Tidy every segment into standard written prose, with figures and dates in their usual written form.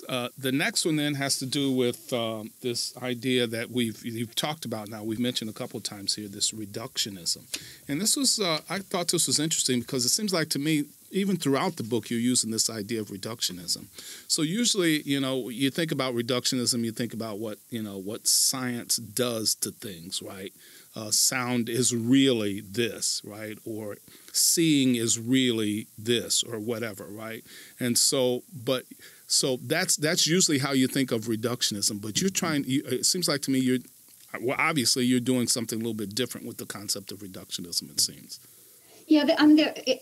The next one then has to do with this idea that you've talked about now. We've mentioned a couple of times here, this reductionism. And this was, I thought this was interesting because it seems like to me, even throughout the book, you're using this idea of reductionism. So usually, you think about reductionism, you think about what science does to things, right? Sound is really this, right? Or seeing is really this, or whatever, right? And so that's usually how you think of reductionism. But it seems like to me obviously you're doing something a little bit different with the concept of reductionism, it seems. Yeah,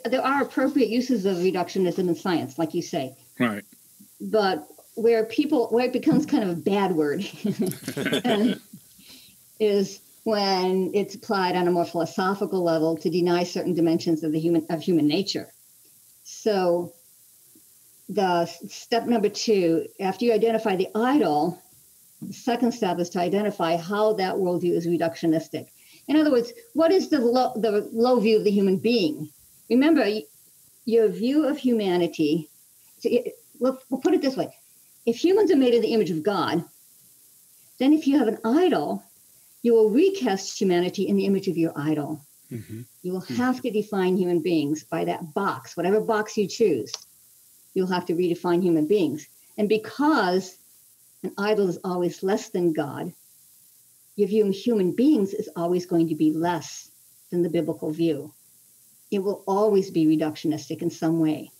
there are appropriate uses of reductionism in science, like you say. Right. But where it becomes kind of a bad word is when it's applied on a more philosophical level to deny certain dimensions of human nature. So the step number 2, after you identify the idol, the second step is to identify how that worldview is reductionistic. In other words, what is the low view of the human being? Remember, your view of humanity, we'll put it this way. If humans are made in the image of God, then if you have an idol, you will recast humanity in the image of your idol. Mm-hmm. You will have to define human beings by that box, whatever box you choose. You'll have to redefine human beings. And because an idol is always less than God, your view of human beings is always going to be less than the biblical view. It will always be reductionistic in some way.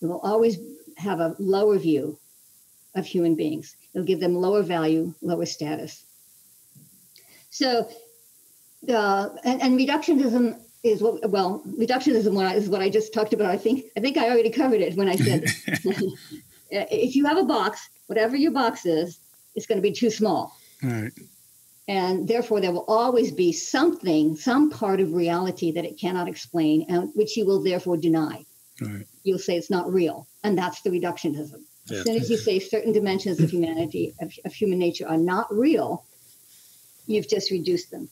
It will always have a lower view of human beings. It'll give them lower value, lower status. So, and reductionism is reductionism is what I just talked about. I think I already covered it when I said, if you have a box, whatever your box is, it's going to be too small. All right. And therefore, there will always be something, some part of reality that it cannot explain, and which you will therefore deny. Right. You'll say it's not real, and that's the reductionism. Yeah. As soon as you say certain dimensions of humanity, of human nature, are not real, you've just reduced them.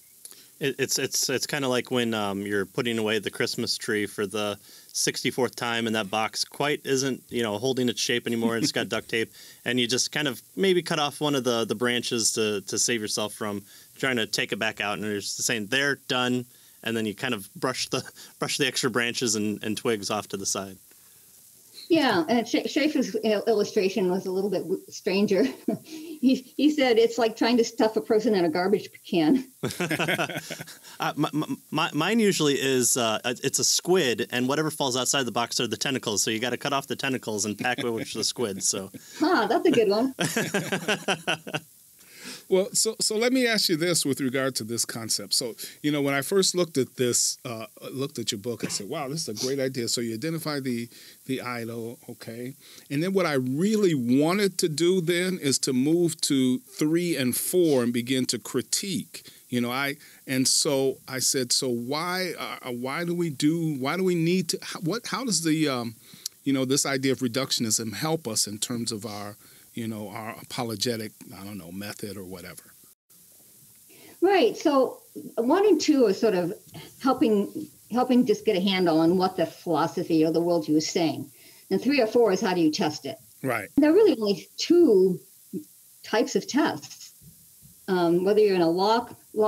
It's kind of like when you're putting away the Christmas tree for the 64th time, and that box quite isn't holding its shape anymore. It's got duct tape, and you just kind of maybe cut off one of the branches to save yourself from trying to take it back out. And you're just saying they're done, and then you kind of brush the extra branches and twigs off to the side. Yeah, and Schaeffer's illustration was a little bit stranger. He said it's like trying to stuff a person in a garbage can. Mine usually is it's a squid, and whatever falls outside the box are the tentacles. So you got to cut off the tentacles and pack it with the squid. So, that's a good one. Well, so let me ask you this with regard to this concept. So, when I first looked at this, looked at your book, I said, wow, this is a great idea. So you identify the idol, okay? And then what I really wanted to do then is to move to 3 and 4 and begin to critique. So I said, so why do we need to, how does the, this idea of reductionism help us in terms of our apologetic, method or whatever. Right. So 1 and 2 are sort of helping just get a handle on what the philosophy or the worldview is saying. And 3 or 4 is how do you test it? Right. There are really only 2 types of tests. Whether you're in a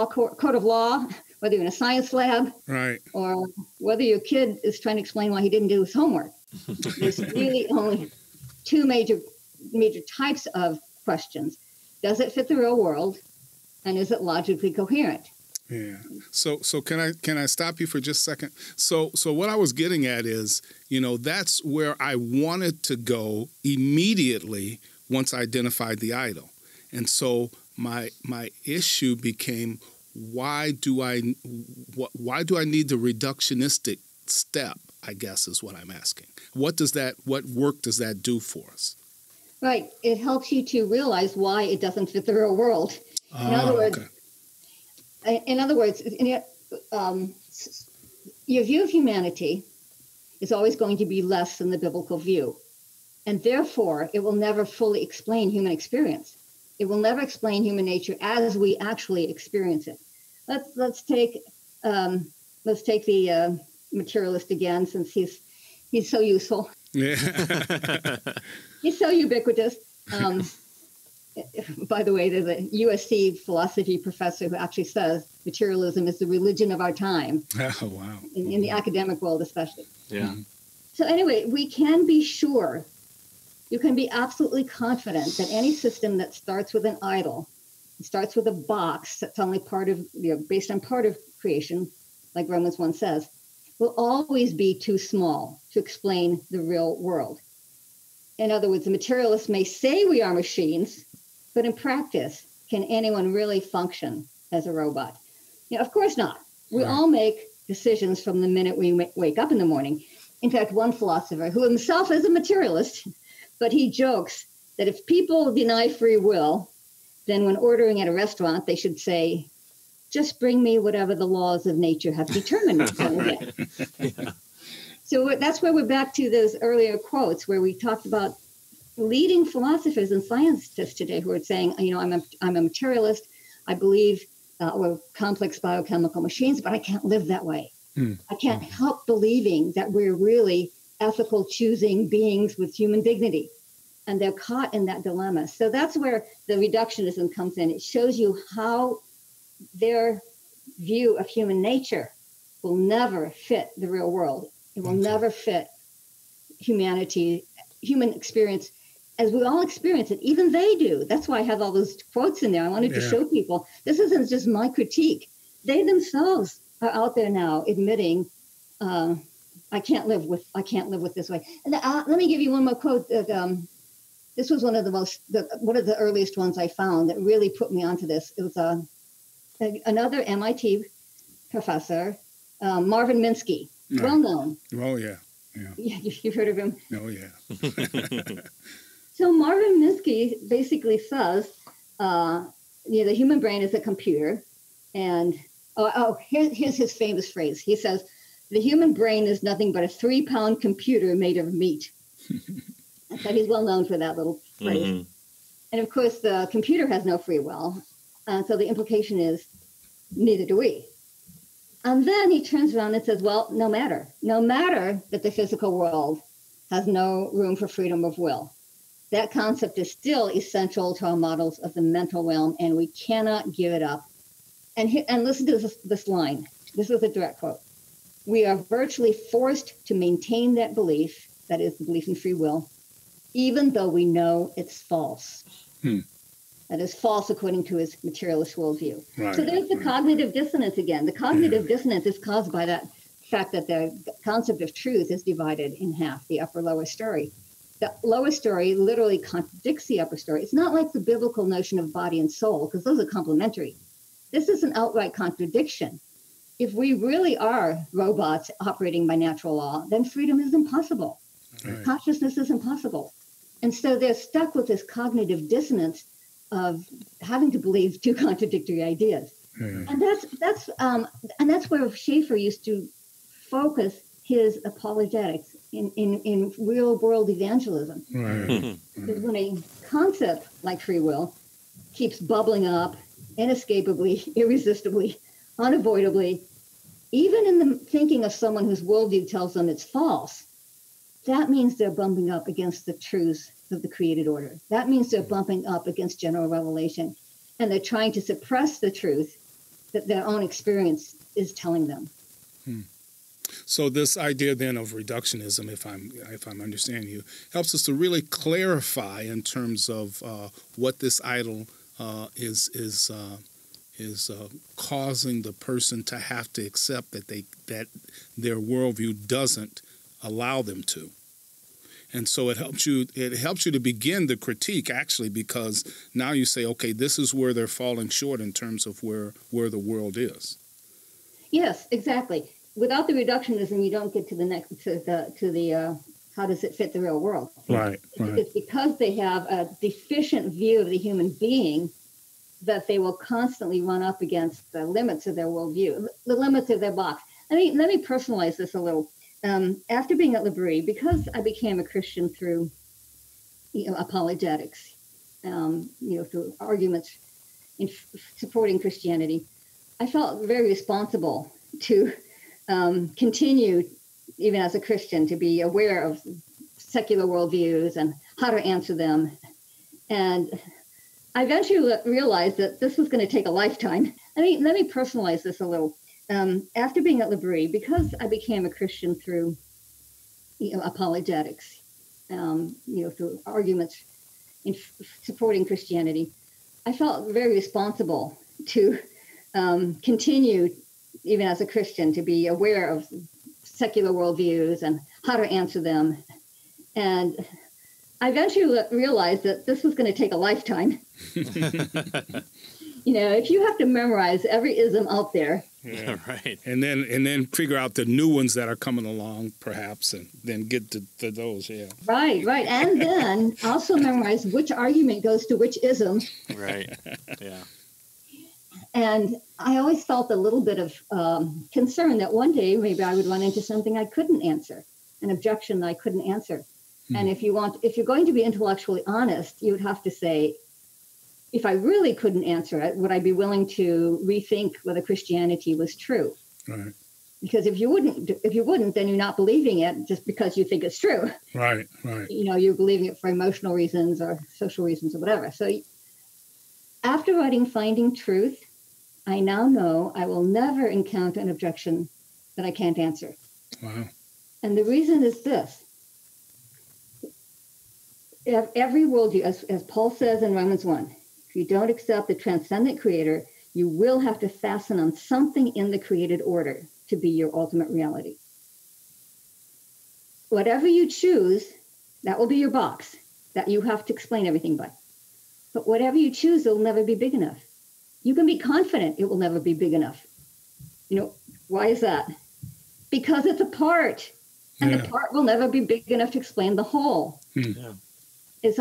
court of law, whether you're in a science lab, right, or whether your kid is trying to explain why he didn't do his homework. There's really only 2 major types of questions. Does it fit the real world, and is it logically coherent? Yeah. So can I stop you for just a second? So what I was getting at is, that's where I wanted to go immediately once I identified the idol. And so my issue became, why do I need the reductionistic step, I guess is what I'm asking. What work does that do for us? Right. It helps you to realize why it doesn't fit the real world. In other words, your view of humanity is always going to be less than the biblical view. And therefore, it will never fully explain human experience. It will never explain human nature as we actually experience it. Let's take the materialist again, since he's so useful. Yeah. He's so ubiquitous. By the way, there's a USC philosophy professor who actually says materialism is the religion of our time. Oh, wow. In the academic world, especially. Yeah. So anyway, we can be sure, you can be absolutely confident that any system that starts with an idol, starts with a box that's only part of, based on part of creation, like Romans 1 says, will always be too small to explain the real world. In other words, the materialists may say we are machines, but in practice, can anyone really function as a robot? Of course not. We all make decisions from the minute we wake up in the morning. In fact, one philosopher who himself is a materialist, but he jokes that if people deny free will, then when ordering at a restaurant, they should say, just bring me whatever the laws of nature have determined it's going to get. Yeah. So that's where we're back to those earlier quotes where we talked about leading philosophers and scientists today who are saying, I'm a materialist. I believe we're complex biochemical machines, but I can't live that way. I can't help believing that we're really ethical, choosing beings with human dignity. And they're caught in that dilemma. So that's where the reductionism comes in. It shows you how their view of human nature will never fit the real world. It will never fit humanity, human experience, as we all experience it. Even they do. That's why I have all those quotes in there. I wanted to show people this isn't just my critique. They themselves are out there now admitting, I can't live with this way. And let me give you one more quote. This was one of the earliest ones I found that really put me onto this. It was another MIT professor, Marvin Minsky, well known. Oh yeah. You've heard of him. Oh yeah. So Marvin Minsky basically says, the human brain is a computer, and here's his famous phrase. He says, the human brain is nothing but a 3-pound computer made of meat. So he's well known for that little phrase. Mm-hmm. And of course, the computer has no free will. So the implication is, neither do we. And then he turns around and says, well, no matter that the physical world has no room for freedom of will, that concept is still essential to our models of the mental realm, and we cannot give it up. And listen to this line. This is a direct quote. We are virtually forced to maintain that belief, that is the belief in free will, even though we know it's false. That is false according to his materialist worldview. Right, so there's the cognitive dissonance again. The cognitive dissonance is caused by that fact that the concept of truth is divided in half, the upper-lower story. The lower story literally contradicts the upper story. It's not like the biblical notion of body and soul, because those are complementary. This is an outright contradiction. If we really are robots operating by natural law, then freedom is impossible. Right. Consciousness is impossible. And so they're stuck with this cognitive dissonance of having to believe two contradictory ideas. And that's where Schaeffer used to focus his apologetics in real world evangelism. Because when a concept like free will keeps bubbling up inescapably, irresistibly, unavoidably, even in the thinking of someone whose worldview tells them it's false, that means they're bumping up against the truths of the created order. That means they're bumping up against general revelation, and they're trying to suppress the truth that their own experience is telling them. So this idea then of reductionism, if I'm understanding you, helps us to really clarify in terms of what this idol is causing the person to have to accept that their worldview doesn't allow them to. And so it helps you to begin the critique, actually, because now you say, okay, this is where they're falling short in terms of where the world is. Yes, exactly. Without the reductionism, you don't get to the next to the how does it fit the real world? Right. It's because they have a deficient view of the human being that they will constantly run up against the limits of their worldview, the limits of their box. Let me personalize this a little. After being at L'Abri, because I became a Christian through, apologetics, through arguments in supporting Christianity, I felt very responsible to continue, even as a Christian, to be aware of secular worldviews and how to answer them. And I eventually realized that this was going to take a lifetime. Let me personalize this a little. After being at L'Abri, because I became a Christian through apologetics, through arguments in supporting Christianity, I felt very responsible to continue, even as a Christian, to be aware of secular worldviews and how to answer them. And I eventually realized that this was going to take a lifetime. If you have to memorize every ism out there. Yeah, right. And then figure out the new ones that are coming along, perhaps, and then get to those, yeah. Right. And then also memorize which argument goes to which ism. Right, yeah. And I always felt a little bit of concern that one day maybe I would run into something I couldn't answer, an objection that I couldn't answer. And if you're going to be intellectually honest, you would have to say, if I really couldn't answer it, would I be willing to rethink whether Christianity was true? Right. Because if you wouldn't, then you're not believing it just because you think it's true. Right. You're believing it for emotional reasons or social reasons or whatever. So after writing Finding Truth, I now know I will never encounter an objection that I can't answer. Wow. And the reason is this. Every worldview, as Paul says in Romans 1, if you don't accept the transcendent creator, you will have to fasten on something in the created order to be your ultimate reality. Whatever you choose, that will be your box that you have to explain everything by. But whatever you choose, it will never be big enough. You can be confident it will never be big enough. Why is that? Because it's a part, and the part will never be big enough to explain the whole. Yeah. It's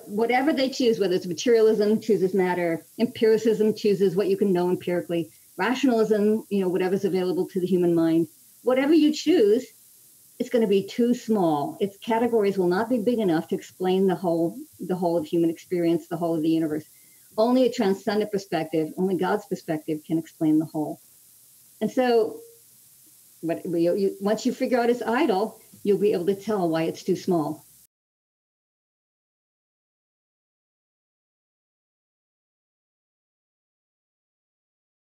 whatever they choose, whether it's materialism chooses matter, empiricism chooses what you can know empirically, rationalism, whatever's available to the human mind. Whatever you choose, it's going to be too small. Its categories will not be big enough to explain the whole of human experience, the whole of the universe. Only a transcendent perspective, only God's perspective can explain the whole. And so, once you figure out its idol, you'll be able to tell why it's too small.